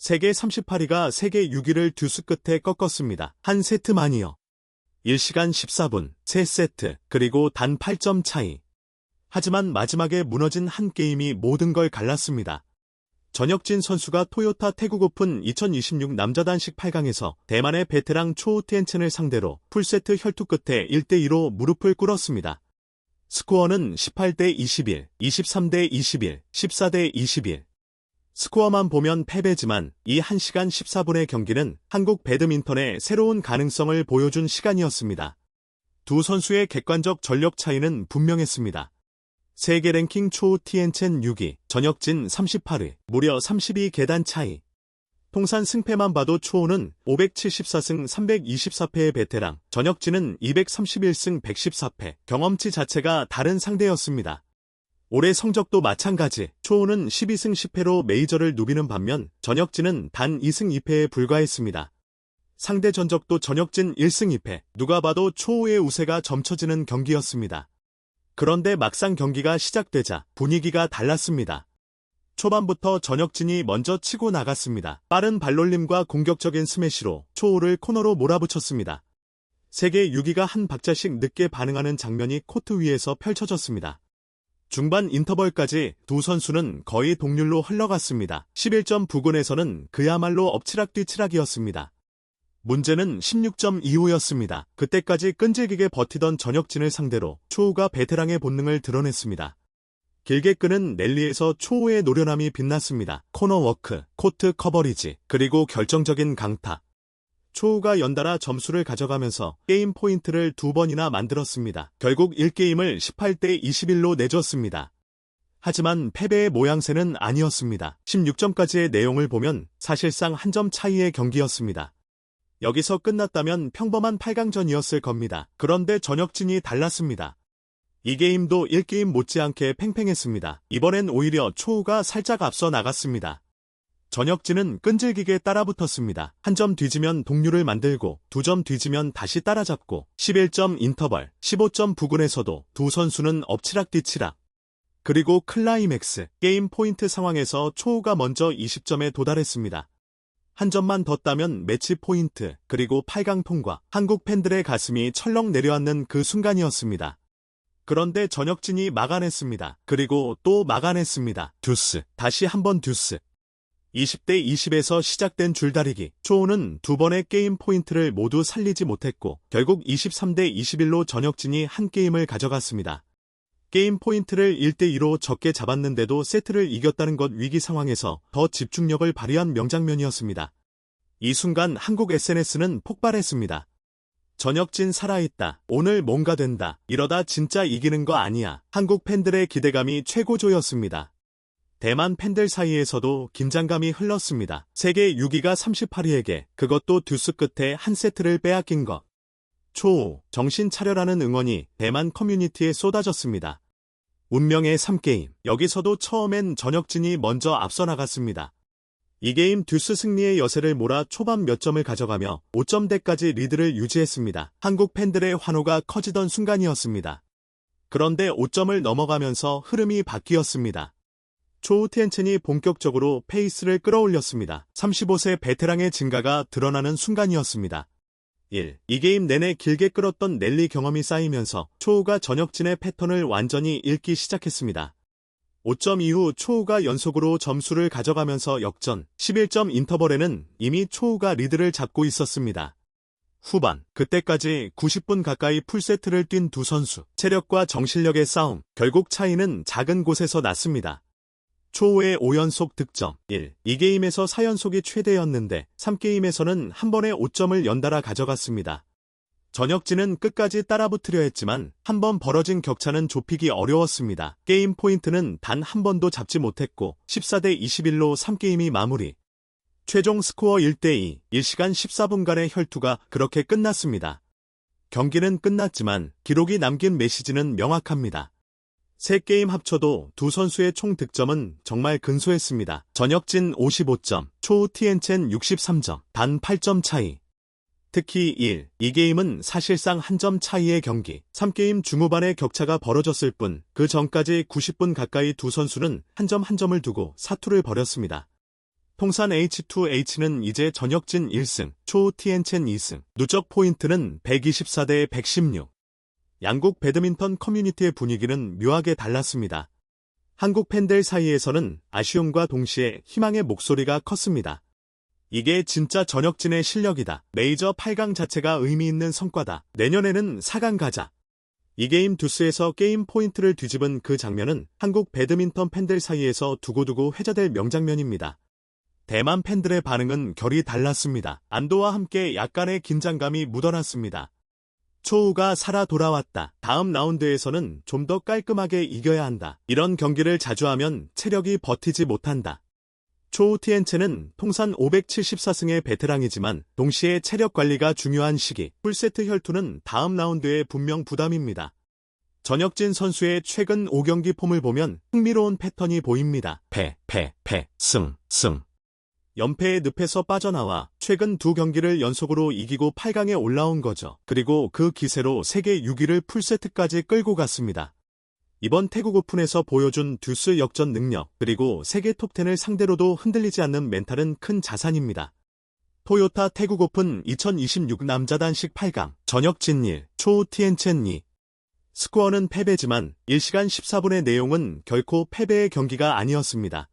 세계 38위가 세계 6위를 듀스 끝에 꺾었습니다. 한 세트만이요. 1시간 14분, 3세트, 그리고 단 8점 차이. 하지만 마지막에 무너진 한 게임이 모든 걸 갈랐습니다. 전혁진 선수가 토요타 태국 오픈 2026 남자 단식 8강에서 대만의 베테랑 초우 티엔첸을 상대로 풀세트 혈투 끝에 1대2로 무릎을 꿇었습니다. 스코어는 18대 21, 23대 21, 14대 21. 스코어만 보면 패배지만 이 1시간 14분의 경기는 한국 배드민턴의 새로운 가능성을 보여준 시간이었습니다. 두 선수의 객관적 전력 차이는 분명했습니다. 세계 랭킹 초우 티엔첸 6위, 전혁진 38위, 무려 32계단 차이. 통산 승패만 봐도 초우는 574승 324패의 베테랑, 전혁진은 231승 114패, 경험치 자체가 다른 상대였습니다. 올해 성적도 마찬가지, 초우는 12승 10패로 메이저를 누비는 반면 전혁진은 단 2승 2패에 불과했습니다. 상대 전적도 전혁진 1승 2패, 누가 봐도 초우의 우세가 점쳐지는 경기였습니다. 그런데 막상 경기가 시작되자 분위기가 달랐습니다. 초반부터 전혁진이 먼저 치고 나갔습니다. 빠른 발놀림과 공격적인 스매시로 초우를 코너로 몰아붙였습니다. 세계 6위가 한 박자씩 늦게 반응하는 장면이 코트 위에서 펼쳐졌습니다. 중반 인터벌까지 두 선수는 거의 동률로 흘러갔습니다. 11점 부근에서는 그야말로 엎치락뒤치락이었습니다. 문제는 16점 이후였습니다. 그때까지 끈질기게 버티던 전혁진을 상대로 초우가 베테랑의 본능을 드러냈습니다. 길게 끄는 랠리에서 초우의 노련함이 빛났습니다. 코너워크, 코트 커버리지, 그리고 결정적인 강타. 초우가 연달아 점수를 가져가면서 게임 포인트를 2번이나 만들었습니다. 결국 1게임을 18대 21로 내줬습니다. 하지만 패배의 모양새는 아니었습니다. 16점까지의 내용을 보면 사실상 한 점 차이의 경기였습니다. 여기서 끝났다면 평범한 8강전이었을 겁니다. 그런데 전혁진이 달랐습니다. 이 게임도 1게임 못지않게 팽팽했습니다. 이번엔 오히려 초우가 살짝 앞서 나갔습니다. 전혁진은 끈질기게 따라붙었습니다. 한 점 뒤지면 동률을 만들고 2점 뒤지면 다시 따라잡고 11점 인터벌, 15점 부근에서도 두 선수는 엎치락뒤치락. 그리고 클라이맥스, 게임 포인트 상황에서 초우가 먼저 20점에 도달했습니다. 한 점만 더 따면 매치 포인트, 그리고 8강 통과, 한국 팬들의 가슴이 철렁 내려앉는 그 순간이었습니다. 그런데 전혁진이 막아냈습니다. 그리고 또 막아냈습니다. 듀스, 다시 한번 듀스. 20대 20에서 시작된 줄다리기, 초우는 두 번의 게임 포인트를 모두 살리지 못했고 결국 23대 21로 전혁진이 한 게임을 가져갔습니다. 게임 포인트를 1대2로 적게 잡았는데도 세트를 이겼다는 것 위기 상황에서 더 집중력을 발휘한 명장면이었습니다. 이 순간 한국 SNS는 폭발했습니다. 전혁진 살아있다. 오늘 뭔가 된다. 이러다 진짜 이기는 거 아니야. 한국 팬들의 기대감이 최고조였습니다. 대만 팬들 사이에서도 긴장감이 흘렀습니다. 세계 6위가 38위에게 그것도 듀스 끝에 한 세트를 빼앗긴 것. 초우, 정신 차려라는 응원이 대만 커뮤니티에 쏟아졌습니다. 운명의 3게임, 여기서도 처음엔 전혁진이 먼저 앞서 나갔습니다. 이 게임 듀스 승리의 여세를 몰아 초반 몇 점을 가져가며 5점대까지 리드를 유지했습니다. 한국 팬들의 환호가 커지던 순간이었습니다. 그런데 5점을 넘어가면서 흐름이 바뀌었습니다. 초우 티엔첸이 본격적으로 페이스를 끌어올렸습니다. 35세 베테랑의 증가가 드러나는 순간이었습니다. 1. 이 게임 내내 길게 끌었던 랠리 경험이 쌓이면서 초우가 전혁진의 패턴을 완전히 읽기 시작했습니다. 5점 이후 초우가 연속으로 점수를 가져가면서 역전, 11점 인터벌에는 이미 초우가 리드를 잡고 있었습니다. 후반, 그때까지 90분 가까이 풀세트를 뛴 두 선수, 체력과 정신력의 싸움, 결국 차이는 작은 곳에서 났습니다. 초우의 5연속 득점, 1. 이 게임에서 4연속이 최대였는데 3게임에서는 한 번에 5점을 연달아 가져갔습니다. 전혁진은 끝까지 따라붙으려 했지만 한 번 벌어진 격차는 좁히기 어려웠습니다. 게임 포인트는 단 한 번도 잡지 못했고 14대 21로 3게임이 마무리. 최종 스코어 1대2, 1시간 14분간의 혈투가 그렇게 끝났습니다. 경기는 끝났지만 기록이 남긴 메시지는 명확합니다. 세 게임 합쳐도 두 선수의 총 득점은 정말 근소했습니다. 전혁진 55점, 초우 티엔첸 63점, 단 8점 차이. 특히 1, 이 게임은 사실상 한 점 차이의 경기. 3게임 중후반에 격차가 벌어졌을 뿐 그 전까지 90분 가까이 두 선수는 한 점 한 점을 두고 사투를 벌였습니다. 통산 H2H는 이제 전역진 1승, 초 티엔첸 2승, 누적 포인트는 124대 116. 양국 배드민턴 커뮤니티의 분위기는 묘하게 달랐습니다. 한국 팬들 사이에서는 아쉬움과 동시에 희망의 목소리가 컸습니다. 이게 진짜 전역진의 실력이다. 메이저 8강 자체가 의미 있는 성과다. 내년에는 4강 가자. 이게임 듀스에서 게임 포인트를 뒤집은 그 장면은 한국 배드민턴 팬들 사이에서 두고두고 회자될 명장면입니다. 대만 팬들의 반응은 결이 달랐습니다. 안도와 함께 약간의 긴장감이 묻어났습니다. 초우가 살아 돌아왔다. 다음 라운드에서는 좀 더 깔끔하게 이겨야 한다. 이런 경기를 자주 하면 체력이 버티지 못한다. 초우 티엔체는 통산 574승의 베테랑이지만 동시에 체력 관리가 중요한 시기. 풀세트 혈투는 다음 라운드에 분명 부담입니다. 전역진 선수의 최근 5경기 폼을 보면 흥미로운 패턴이 보입니다. 승. 연패의 늪에서 빠져나와 최근 2경기를 연속으로 이기고 8강에 올라온 거죠. 그리고 그 기세로 세계 6위를 풀세트까지 끌고 갔습니다. 이번 태국 오픈에서 보여준 듀스 역전 능력, 그리고 세계 톱10을 상대로도 흔들리지 않는 멘탈은 큰 자산입니다. 토요타 태국 오픈 2026 남자 단식 8강, 전역진 1, 초 티엔첸 2. 스코어는 패배지만 1시간 14분의 내용은 결코 패배의 경기가 아니었습니다.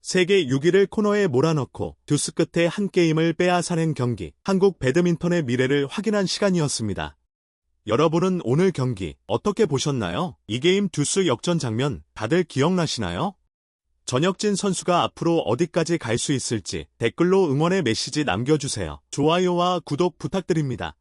세계 6위를 코너에 몰아넣고 듀스 끝에 한 게임을 빼앗아낸 경기, 한국 배드민턴의 미래를 확인한 시간이었습니다. 여러분은 오늘 경기 어떻게 보셨나요? 이 게임 듀스 역전 장면 다들 기억나시나요? 전역진 선수가 앞으로 어디까지 갈 수 있을지 댓글로 응원의 메시지 남겨주세요. 좋아요와 구독 부탁드립니다.